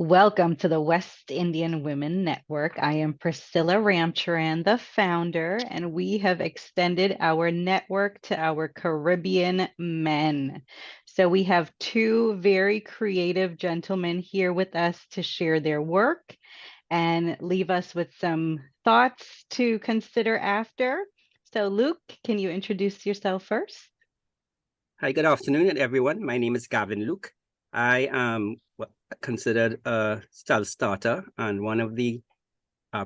Welcome to the West Indian Women Network. I am Priscilla Ramcharan, the founder, and we have extended our network to our Caribbean men. So we have two very creative gentlemen here with us to share their work and leave us with some thoughts to consider after. So Luke, can you introduce yourself first? Hi, good afternoon, everyone. My name is Gavin Luke. I am considered a self-starter, and one of the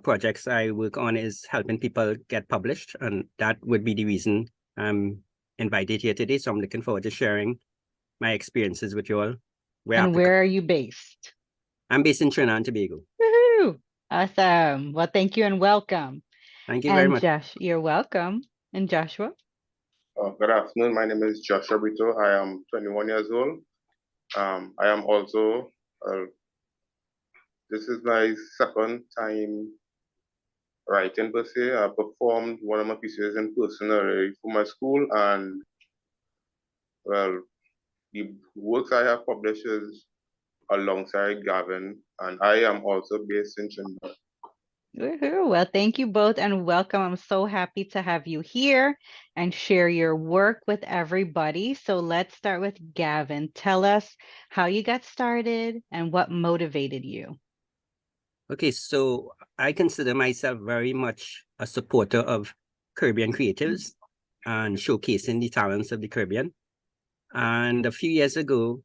projects I work on is helping people get published, and that would be the reason I'm invited here today. So I'm looking forward to sharing my experiences with you all. And where are you based? I'm based in Trinidad and Tobago. Woohoo! Awesome. Well, thank you and welcome. Thank you very much. Josh, you're welcome. And Joshua? Good afternoon. My name is Joshua Brito. I am 21 years old. I am also, this is my second time writing per se. I performed one of my pieces in person already for my school, and well, the works I have published is alongside Gavin, and I am also based in Trinidad. Woohoo. Well, thank you both and welcome. I'm so happy to have you here and share your work with everybody. So let's start with Gavin. Tell us how you got started and what motivated you. Okay, so I consider myself very much a supporter of Caribbean creatives and showcasing the talents of the Caribbean. And a few years ago,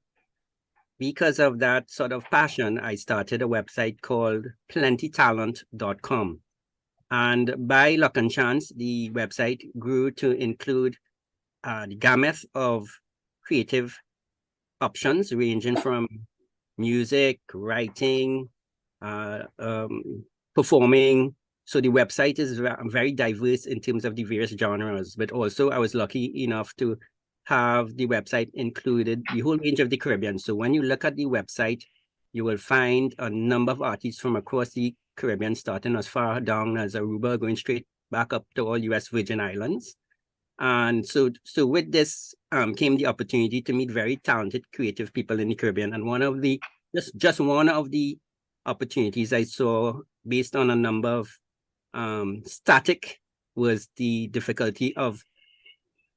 because of that sort of passion, I started a website called plentytalent.com. And by luck and chance, the website grew to include the gamut of creative options, ranging from music, writing, performing. So the website is very diverse in terms of the various genres, but also I was lucky enough to have the website included the whole range of the Caribbean. So when you look at the website, you will find a number of artists from across the Caribbean, starting as far down as Aruba, going straight back up to all US Virgin Islands. And so with this came the opportunity to meet very talented, creative people in the Caribbean. And one of the, just one of the opportunities I saw based on a number of static was the difficulty of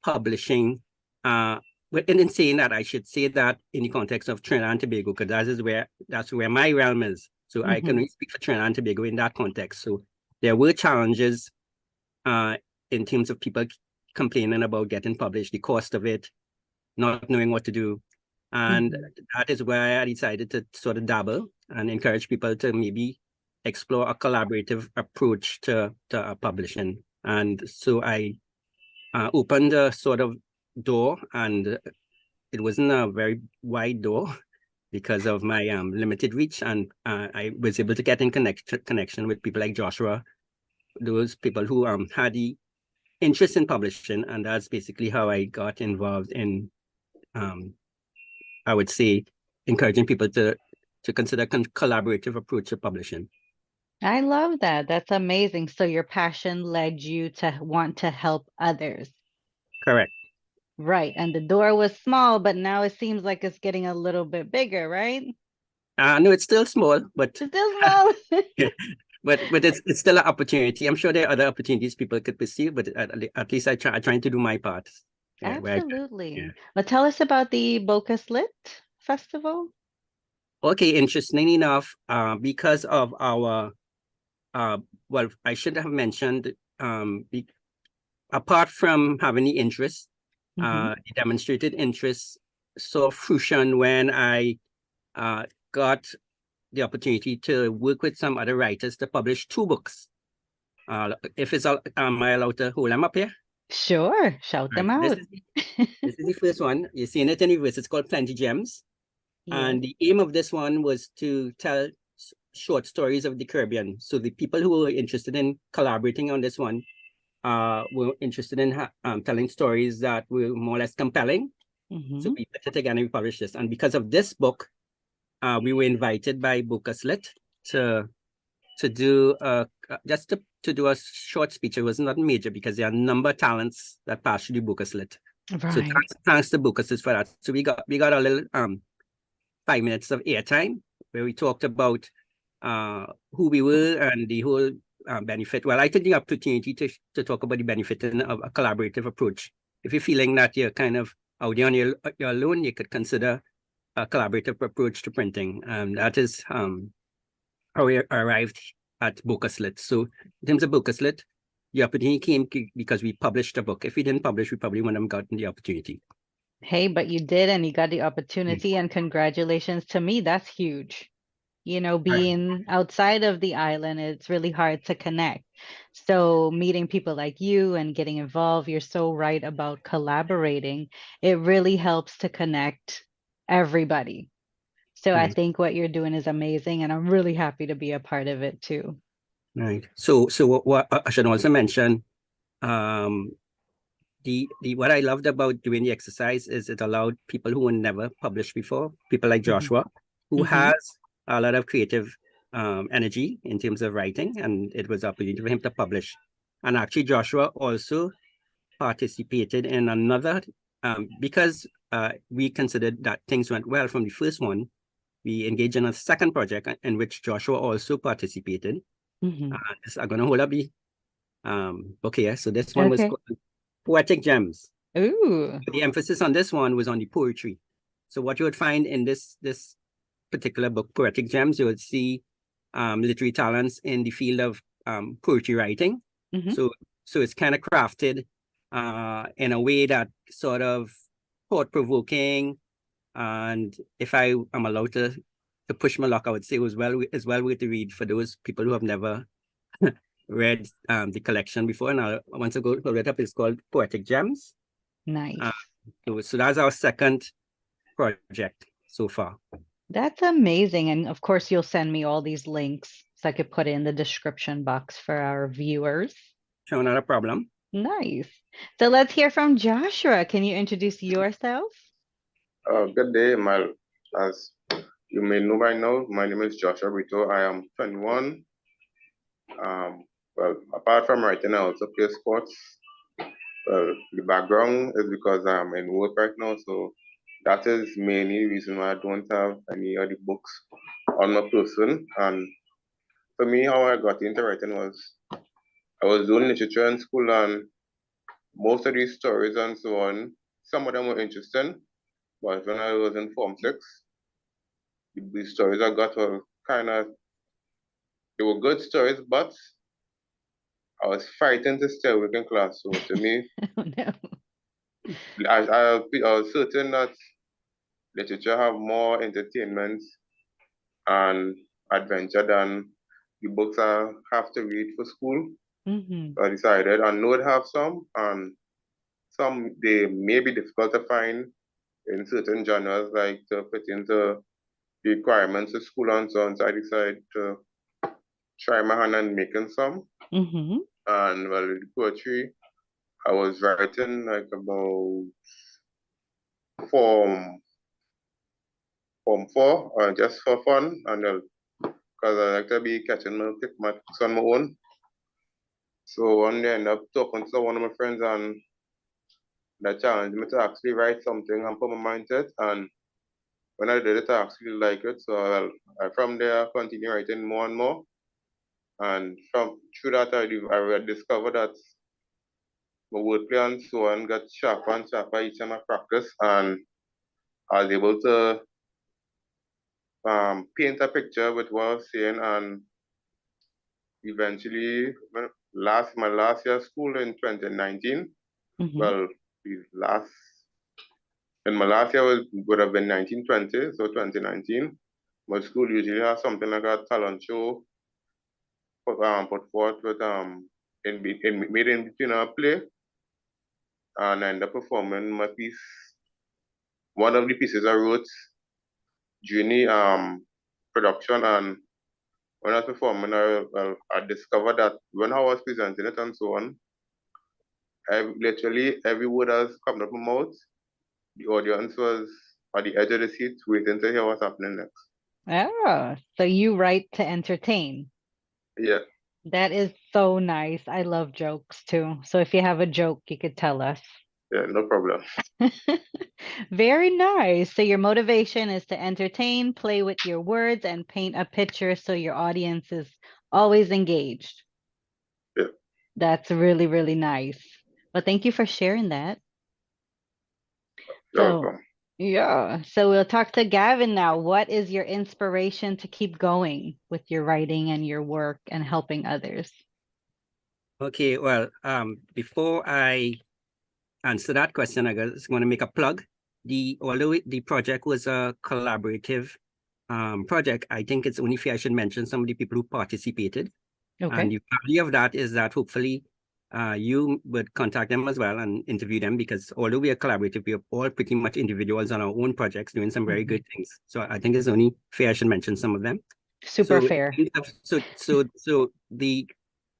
publishing. But in saying that, I should say that in the context of Trinidad and Tobago, because that's where my realm is. So I can only speak for Trinidad and Tobago in that context. So there were challenges in terms of people complaining about getting published, the cost of it, not knowing what to do. And that is why I decided to sort of dabble and encourage people to maybe explore a collaborative approach to publishing. And so I opened a sort of door, and it wasn't a very wide door because of my limited reach. And I was able to get in connection with people like Joshua, those people who had the interest in publishing. And that's basically how I got involved in, I would say, encouraging people to consider collaborative approach to publishing. I love that. That's amazing. So your passion led you to want to help others. Correct. Right. And the door was small, but now it seems like it's getting a little bit bigger, right? No, it's still small, but it's still small. but it's still an opportunity. I'm sure there are other opportunities people could pursue, but at least I'm trying to do my part. Yeah, absolutely. Well, tell us about the Bocas Lit Festival. Okay, interestingly enough, because of our well, I should have mentioned, apart from having the interest, the demonstrated interest saw fruition when I got the opportunity to work with some other writers to publish 2 books. If it's am I allowed to hold them up here? Sure, shout them out. This is the first one. You're seeing it in the verse. It's called Plenty Gems. Yeah. And the aim of this one was to tell short stories of the Caribbean. So the people who were interested in collaborating on this one were interested in telling stories that were more or less compelling. So we put it together and we published this. And because of this book, we were invited by Bocas Lit to do just to do a short speech. It was not major because there are a number of talents that pass through the Bocas Lit. Right. So thanks to Bocas Lit for that. So we got a little 5 minutes of airtime where we talked about who we were and the whole benefit. Well, I took the opportunity to talk about the benefit of a collaborative approach. If you're feeling that you're kind of out there on your alone, you could consider a collaborative approach to printing. That is how we arrived at Bocaslit. So in terms of Bocaslit, the opportunity came because we published a book. If we didn't publish, we probably wouldn't have gotten the opportunity. Hey, but you did, and you got the opportunity, and congratulations to me. That's huge. You know, being outside of the island, it's really hard to connect. So meeting people like you and getting involved, you're so right about collaborating. It really helps to connect everybody. So I Right. think what you're doing is amazing, and I'm really happy to be a part of it too. Right. So what I should also mention, the what I loved about doing the exercise is it allowed people who were never published before, people like Joshua, who has a lot of creative energy in terms of writing, and it was an opportunity for him to publish. And actually, Joshua also participated in another because we considered that things went well from the first one. We engaged in a second project in which Joshua also participated. I'm going to hold up the book here. So this one was Okay. called Poetic Gems. Ooh. The emphasis on this one was on the poetry. So what you would find in this particular book, Poetic Gems, you would see literary talents in the field of poetry writing. So it's kind of crafted in a way that sort of thought-provoking. And if I am allowed to push my luck, I would say it was well worth to read for those people who have never read the collection before. And I want to go hold it up. It's called Poetic Gems. Nice. So that's our second project so far. That's amazing. And of course, you'll send me all these links so I could put it in the description box for our viewers. Sure, not a problem. Nice. So let's hear from Joshua. Can you introduce yourself? Good day, as you may know by now, my name is Joshua Brito. I am 21. Well, apart from writing, I also play sports. Well, the background is because I'm in work right now, so that is mainly the reason why I don't have any of the books on my person. And for me, how I got into writing was I was doing literature in school, and most of these stories and so on, some of them were interesting, but when I was in Form 6, the stories I got were they were good stories, but I was fighting to stay awake in class. So to me, Oh, no. I was certain that literature have more entertainment and adventure than the books I have to read for school. So I decided I know it have some, and some they may be difficult to find in certain genres, like to fit into the requirements of school and so on. So I decided to try my hand in making some. And well, the poetry, I was writing like about form 4, just for fun, and because I like to be catching my pick my books on my own. So one day I ended up talking to one of my friends, and that challenged me to actually write something and put my mind to it. And when I did it, I actually like it. So from there, I continued writing more and more. And through that, I discovered that my wordplay and so on got sharper and sharper each time I practice, and I was able to paint a picture with what I was saying. And eventually, my last year of school in 2019, well, in my last year would have been 1920, so 2019. My school usually has something like a talent show put forth with made in between a play, and I ended up performing my piece. One of the pieces I wrote during the production, and when I was performing, I discovered that when I was presenting it and so on, literally every word has come up my mouth. The audience was at the edge of the seat waiting to hear what's happening next. Oh, so you write to entertain. Yeah. That is so nice. I love jokes too. So if you have a joke, you could tell us. Yeah, no problem. Very nice. So your motivation is to entertain, play with your words, and paint a picture so your audience is always engaged. Yeah, That's really, really nice. Well, thank you for sharing that. you're So, welcome. yeah. So we'll talk to Gavin now. What is your inspiration to keep going with your writing and your work and helping others? Okay, well, before I answer that question, I just want to make a plug. Although the project was a collaborative project, I think it's only fair I should mention some of the people who participated. And Okay. the value of that is that hopefully you would contact them as well and interview them, because although we are collaborative, we are all pretty much individuals on our own projects doing some very good things. So I think it's only fair I should mention some of them. Super fair. So the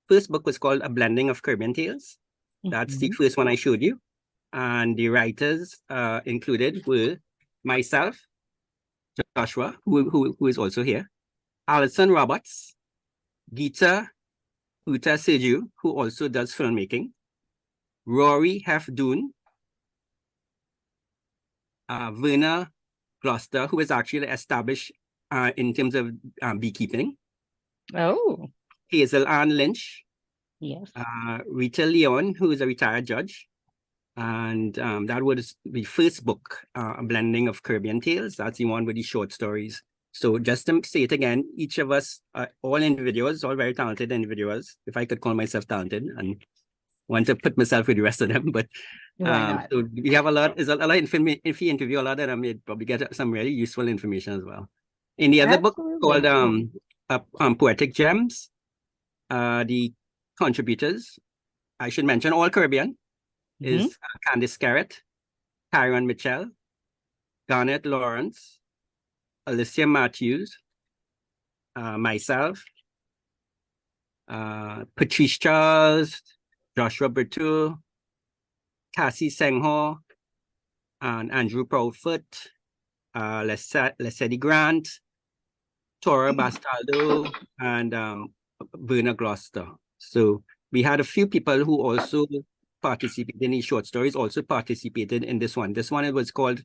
first book was called A Blending of Caribbean Tales. That's the first one I showed you. And the writers included were myself, Joshua, who is also here, Alison Roberts, Geeta Uta Seju, who also does filmmaking, Rory Hefdoon, Verna Gloucester, who is actually established in terms of beekeeping, Oh, Hazel Ann Lynch, yes. Rita Leon, who is a retired judge. And that was the first book, A Blending of Caribbean Tales. That's the one with the short stories. So just to say it again, each of us, all individuals, all very talented individuals, if I could call myself talented, and want to put myself with the rest of them, but Why not? so we have a lot of information. If you interview a lot of them, you'd probably get some really useful information as well. In the other book called Absolutely. Poetic Gems, the contributors, I should mention all Caribbean, is Candice Garrett, Tyron Mitchell, Garnet Lawrence, Alicia Matthews, myself, Patrice Charles, Joshua Brito, Cassie Sengho, and Andrew Proudfoot, Lesedi Grant, Tora Bastardo, and Verna Gloucester. So we had a few people who also participated in these short stories, also participated in this one. This one, it was called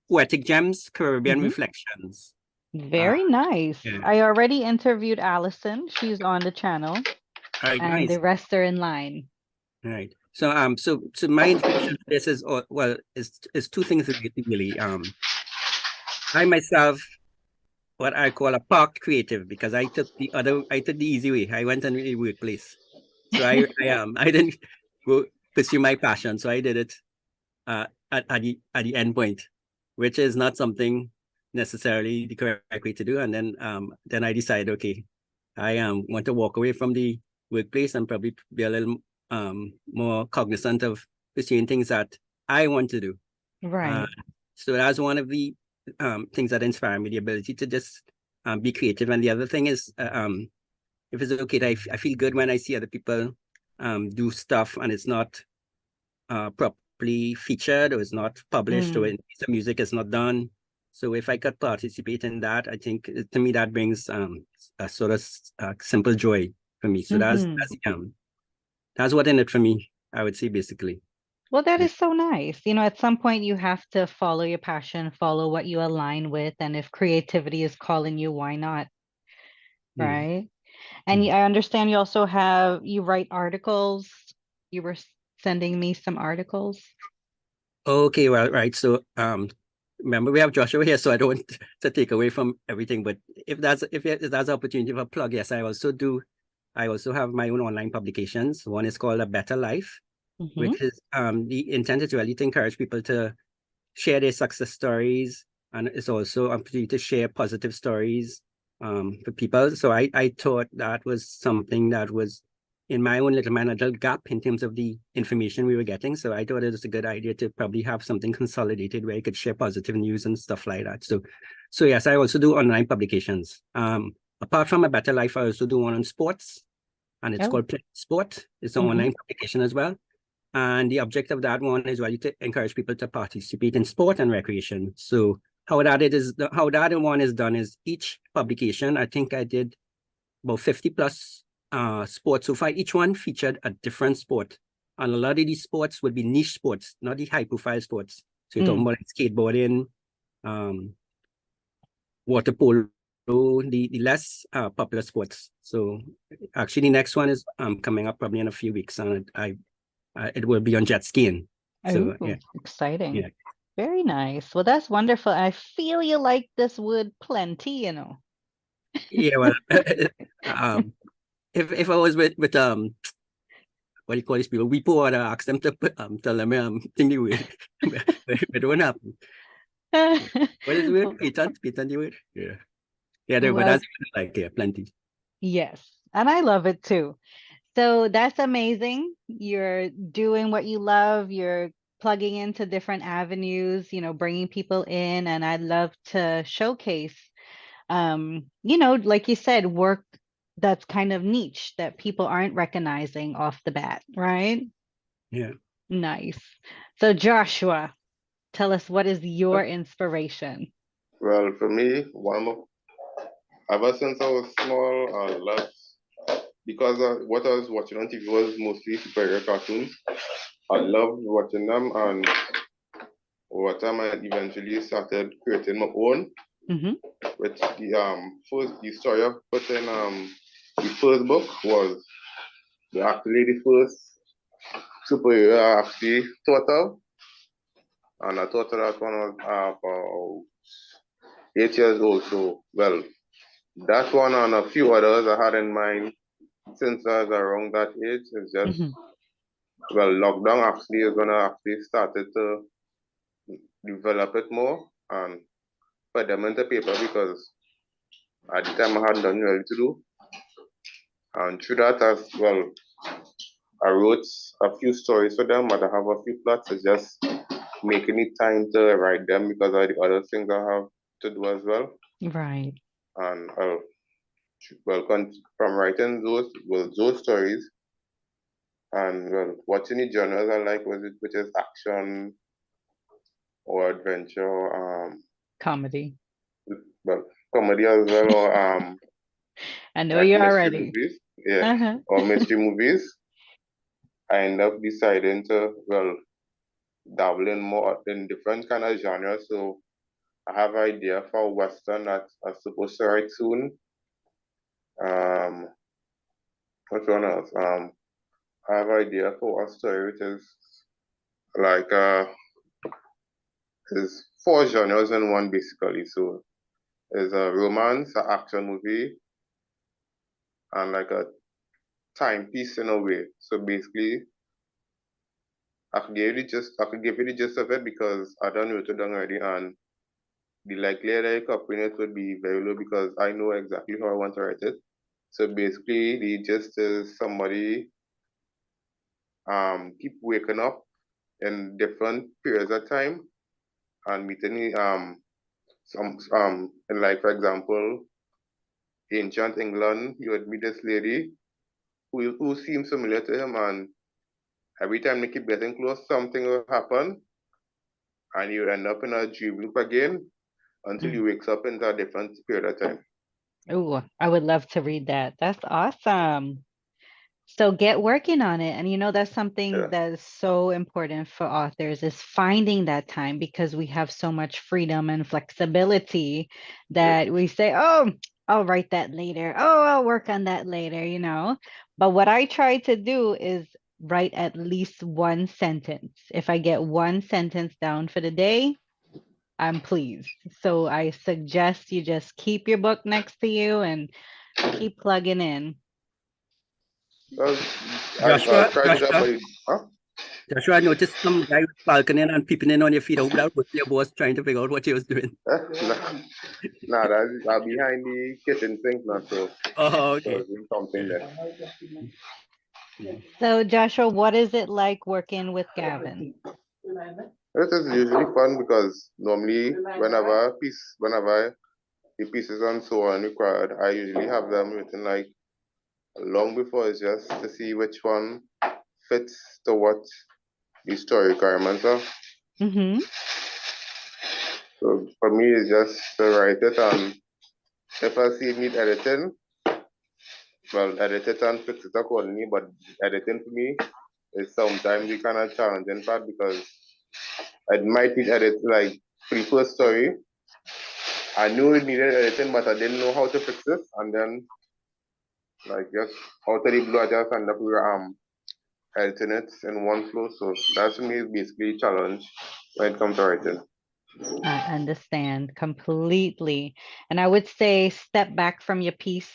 Poetic Gems, Caribbean Reflections. Very nice. Yeah. I already interviewed Allison. She's on the channel, All right, and nice. the rest are in line. All right. So so my inspiration for this is is two things really. I myself, what I call a parked creative, because I took the easy way. I went in the workplace. So I didn't go pursue my passion. So I did it at the end point, which is not something necessarily the correct way to do. And then I decided, okay, I want to walk away from the workplace and probably be a little more cognizant of pursuing things that I want to do. Right. So that's one of the things that inspire me, the ability to just be creative. And the other thing is, if it's okay, I feel good when I see other people do stuff and it's not properly featured, or it's not published, or the music is not done. So if I could participate in that, I think to me that brings a sort of simple joy for me. So that's what in it for me, I would say, basically. Well, that is so nice. You know, at some point you have to follow your passion, follow what you align with, and if creativity is calling you, why not? Right? And I understand you also you write articles. You were sending me some articles. Okay, well, right. So remember we have Joshua here, so I don't want to take away from everything. But if that's an opportunity for a plug, yes, I also have my own online publications. One is called A Better Life, which is the intent is really to encourage people to share their success stories, and it's also an opportunity to share positive stories for people. So I thought that was something that was in my own little mental gap in terms of the information we were getting. So I thought it was a good idea to probably have something consolidated where you could share positive news and stuff like that. So yes, I also do online publications. Apart from A Better Life, I also do one on sports, and it's called Play Sport. It's an online publication as well. And the object of that one is really to encourage people to participate in sport and recreation. So how that one is done is each publication, I think I did about 50 plus sports so far. Each one featured a different sport. And a lot of these sports would be niche sports, not the high-profile sports. So you're talking about like skateboarding, water polo, the less popular sports. So actually, the next one is coming up probably in a few weeks, and it will be on jet skiing. So Oh, yeah, exciting. yeah. Very nice. Well, that's wonderful. I feel you like this wood plenty, you know. Yeah, well, if I was with what do you call these people? We would ask them to tell them thing the word. But don't happen. What is the word? Patent the word? Yeah. Yeah, but Well, that's like plenty. yes. And I love it too. So that's amazing. You're doing what you love. You're plugging into different avenues, you know, bringing people in. And I'd love to showcase, you know, like you said, work that's kind of niche that people aren't recognizing off the bat, right? Yeah. Nice. So Joshua, tell us, what is your inspiration? Well, for me, ever since I was small, I loved, because what I was watching on TV was mostly superhero cartoons. I loved watching them, and over time I eventually started creating my own. Mm-hmm. Which the story I put in the first book was actually the first superhero I actually thought of, and I thought of that when I was about 8 years old. So well, that one and a few others I had in mind since I was around that age. It's just, Mm-hmm. well, lockdown actually is gonna actually started to develop it more and put them into paper, because at the time I hadn't done really to do. And through that as well, I wrote a few stories for them, but I have a few plots. It's just making it time to write them because of the other things I have to do as well. Right. And from writing those stories, and well, watching the genres I like, which is action or adventure, Comedy. well, comedy as well, or I know like you mystery already. movies, yeah, Uh-huh. or mystery movies. I end up deciding to, well, dabble in more in different kind of genres. So I have an idea for Western that I'm supposed to write soon. Um, what one else? I have an idea for a story which is like is four genres in one basically. So there's a romance, an action movie, and like a timepiece in a way. So basically, I could give you the gist of it because I done wrote it down already, and the likelihood that I copying it would be very low because I know exactly how I want to write it. So basically, the gist is somebody keep waking up in different periods of time and meeting some and like for example, ancient England, you would meet this lady who seems familiar to him, and every time they keep getting close, something will happen, and you end up in a dream loop again until you wakes up into a different period of time. Oh, I would love to read that. That's awesome. So get working on it. And you know, that's something Yeah. that is so important for authors is finding that time because we have so much freedom and flexibility Yeah. that we say, oh, I'll write that later. Oh, I'll work on that later, you know. But what I try to do is write at least one sentence. If I get one sentence down for the day, I'm pleased. So I suggest you just keep your book next to you and keep plugging in. Well, I Joshua, tried it out, but huh? Joshua, I noticed some guy was balcony and peeping in on your feet. I hope that was your boss trying to figure out what he was doing. Nah, that's behind the kitchen sink now, so Oh, so okay. doing something there. Mm. So Joshua, what is it like working with Gavin? This is usually fun because normally whenever the pieces and so on required, I usually have them written like long before. It's just to see which one fits to what the story requirements are. Mm-hmm. So for me, it's just to write it, and if I see it need editing, well, edit it and fix it accordingly. But editing for me is sometimes the kind of challenging part because I might need edit like for the first story. I knew it needed editing, but I didn't know how to fix it. And then like just out of the blue, I just end up with editing it in one flow. So that's me basically a challenge when it comes to writing. I understand completely. And I would say step back from your piece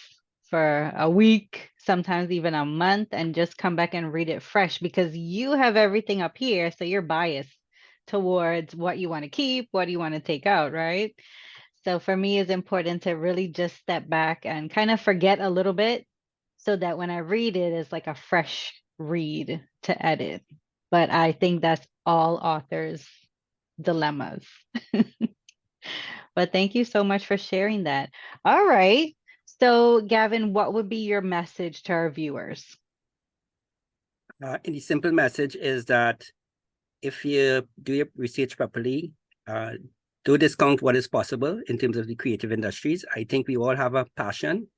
for a week, sometimes even a month, and just come back and read it fresh because you have everything up here. So you're biased towards what you want to keep, what do you want to take out, right? So for me, it's important to really just step back and kind of forget a little bit so that when I read it, it's like a fresh read to edit. But I think that's all authors' dilemmas. But thank you so much for sharing that. All right. So, Gavin, what would be your message to our viewers? And the simple message is that if you do your research properly, do discount what is possible in terms of the creative industries. I think we all have a passion,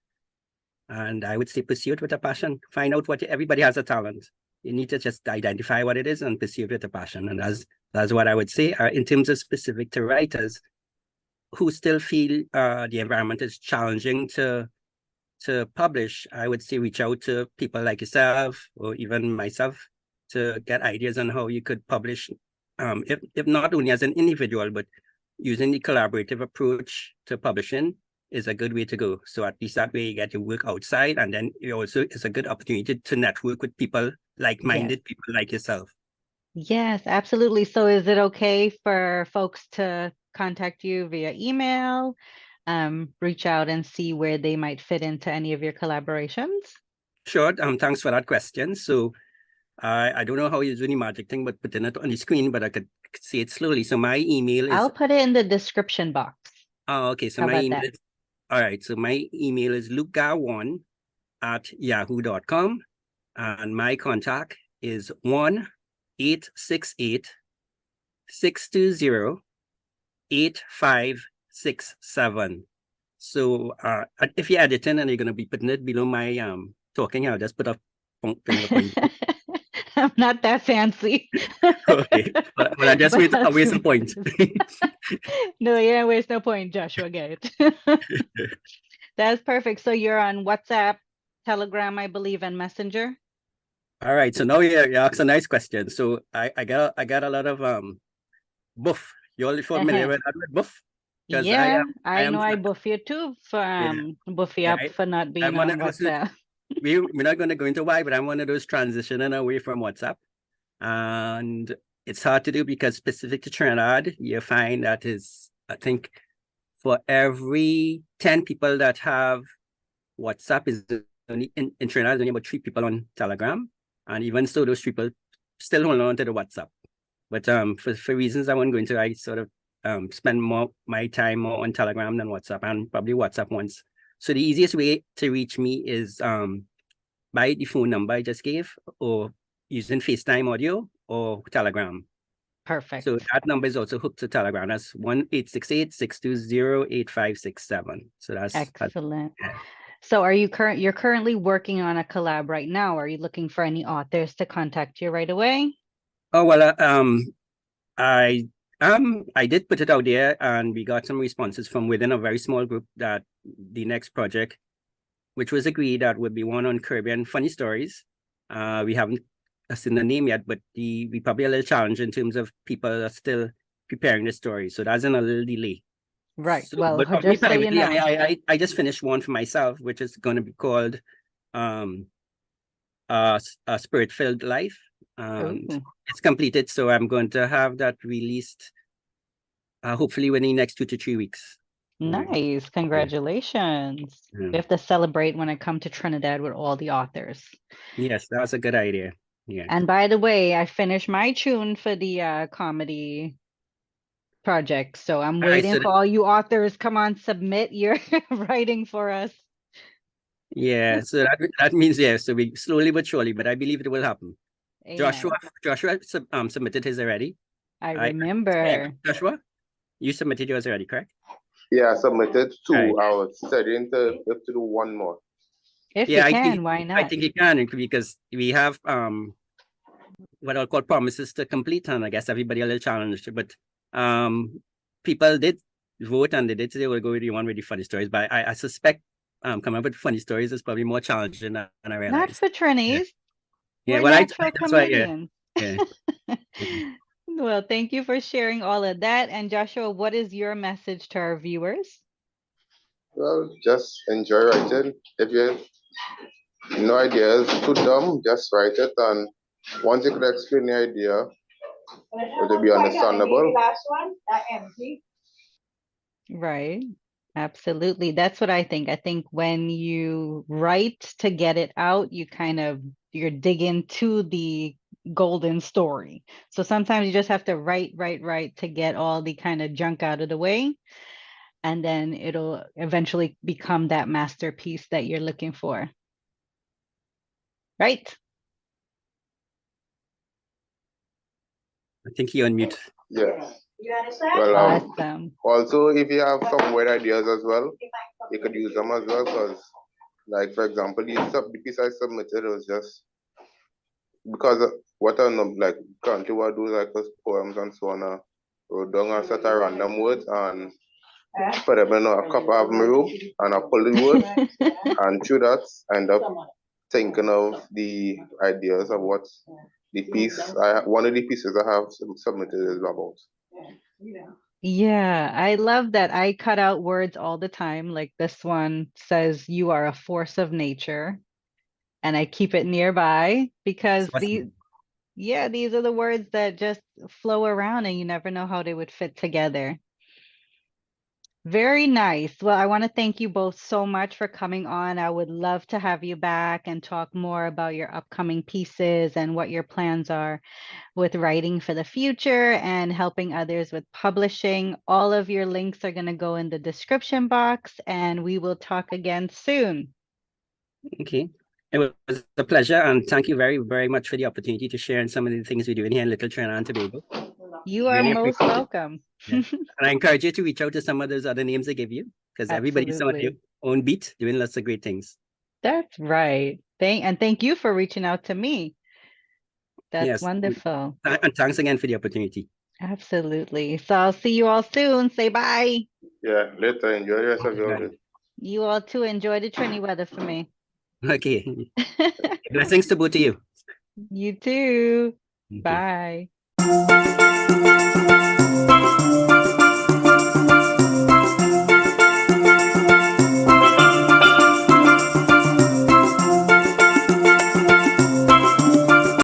and I would say pursue it with a passion. Find out what everybody has a talent. You need to just identify what it is and pursue it with a passion. And that's what I would say. In terms of specific to writers who still feel the environment is challenging to publish, I would say reach out to people like yourself or even myself to get ideas on how you could publish, if not only as an individual, but using the collaborative approach to publishing is a good way to go. So at least that way you get your work outside, and then it also is a good opportunity to network with people, like-minded people like yourself. Yes, absolutely. So is it okay for folks to contact you via email, reach out and see where they might fit into any of your collaborations? Sure. Thanks for that question. So I don't know how you're doing the magic thing, but putting it on the screen, but I could say it slowly. So my email is... I'll put it in the description box. Oh, okay. So How my about email that? is... All right. So my email is luca1@yahoo.com. And my contact is 1-868-620-8567. So if you're editing and you're going to be putting it below my talking, I'll just put a point. I'm not that fancy. Okay. Well, I just But waste a point. No, you didn't waste no point, Joshua. Get it. That's perfect. So you're on WhatsApp, Telegram, I believe, and Messenger. All right. So now you asked a nice question. So I got a lot of buff. You all familiar with that word, buff? Because Yeah, I I am know I buff you too for buff you yeah, up for not being I'm on WhatsApp. we're not going to go into why, but I'm one of those transitioning away from WhatsApp. And it's hard to do because specific to Trinidad, you find that is, I think, for every 10 people that have WhatsApp, is only in Trinidad, there's only about 3 people on Telegram. And even so, those people still hold on to the WhatsApp. But for reasons I won't go into, I sort of spend more my time more on Telegram than WhatsApp, and probably WhatsApp once. So the easiest way to reach me is by the phone number I just gave, or using FaceTime audio or Telegram. Perfect. So that number is also hooked to Telegram. That's 1-868-620-8567. So that's excellent. So you're currently working on a collab right now. Are you looking for any authors to contact you right away? Oh, well, I did put it out there, and we got some responses from within a very small group that the next project, which was agreed, that would be one on Caribbean funny stories. We haven't seen the name yet, but we probably a little challenge in terms of people are still preparing the story. So that's in a little delay. Right. So, Well, but for me just so you privately, know. I just finished one for myself, which is going to be called a Spirit-Filled Life. And it's completed, so I'm going to have that released hopefully within the next 2 to 3 weeks. Nice. Congratulations. Yeah. We have to celebrate when I come to Trinidad with all the authors. Yes, that's a good idea. Yeah. And by the way, I finished my tune for the comedy project. So I'm waiting for all you authors. Come on, submit your writing for us. Yeah, so that means, yeah, so we slowly but surely, but I believe it will happen. Amen. Joshua submitted his already. I remember. Joshua, you submitted yours already, correct? Yeah, I submitted 2. Right. I was studying to do 1 more. If you can, why not? I think you can, because we have what I call promises to complete, and I guess everybody a little challenged. But people did vote, and they did say they will go with the one with the funny stories. But I suspect coming up with funny stories is probably more challenging than I Not realized. for Trinis. Yeah, We're well, natural that's why, yeah. comedians. Yeah. Well, thank you for sharing all of that. And Joshua, what is your message to our viewers? Well, just enjoy writing. If you have no idea is too dumb, just write it. And once you could explain the idea, it'll be understandable. Right. Absolutely. That's what I think. I think when you write to get it out, you're digging to the golden story. So sometimes you just have to write to get all the kind of junk out of the way. And then it'll eventually become that masterpiece that you're looking for. Right? I think you're on mute. Yeah. Well, Awesome. also, if you have some weird ideas as well, you could use them as well. Because, like for example, the piece I submitted was just because what I know, like currently what I do like those poems and so on. Wrote down a set of random words and put them in a cup of my room, and I pull the word, and through that, I end up thinking of the ideas of what the piece one of the pieces I have submitted is about. Yeah, I love that. I cut out words all the time. Like this one says, "You are a force of nature." And I keep it nearby because these are the words that just flow around and you never know how they would fit together. Very nice. Well, I want to thank you both so much for coming on. I would love to have you back and talk more about your upcoming pieces and what your plans are with writing for the future and helping others with publishing. All of your links are going to go in the description box, and we will talk again soon. Okay. It was a pleasure, and thank you very, very much for the opportunity to share in some of the things we're doing here in Little Trinidad and Tobago. You are Really most appreciate it. welcome. Yeah. And I encourage you to reach out to some of those other names I give you, because everybody's on their Absolutely. own beat doing lots of great things. That's right. Thank you for reaching out to me. That's Yes. wonderful. And thanks again for the opportunity. Absolutely. So I'll see you all soon. Say bye. Yeah, later. Enjoy the rest of your day. You all too. Enjoy the Trini weather for me. Okay. Blessings to both of you. You too. Okay. Bye.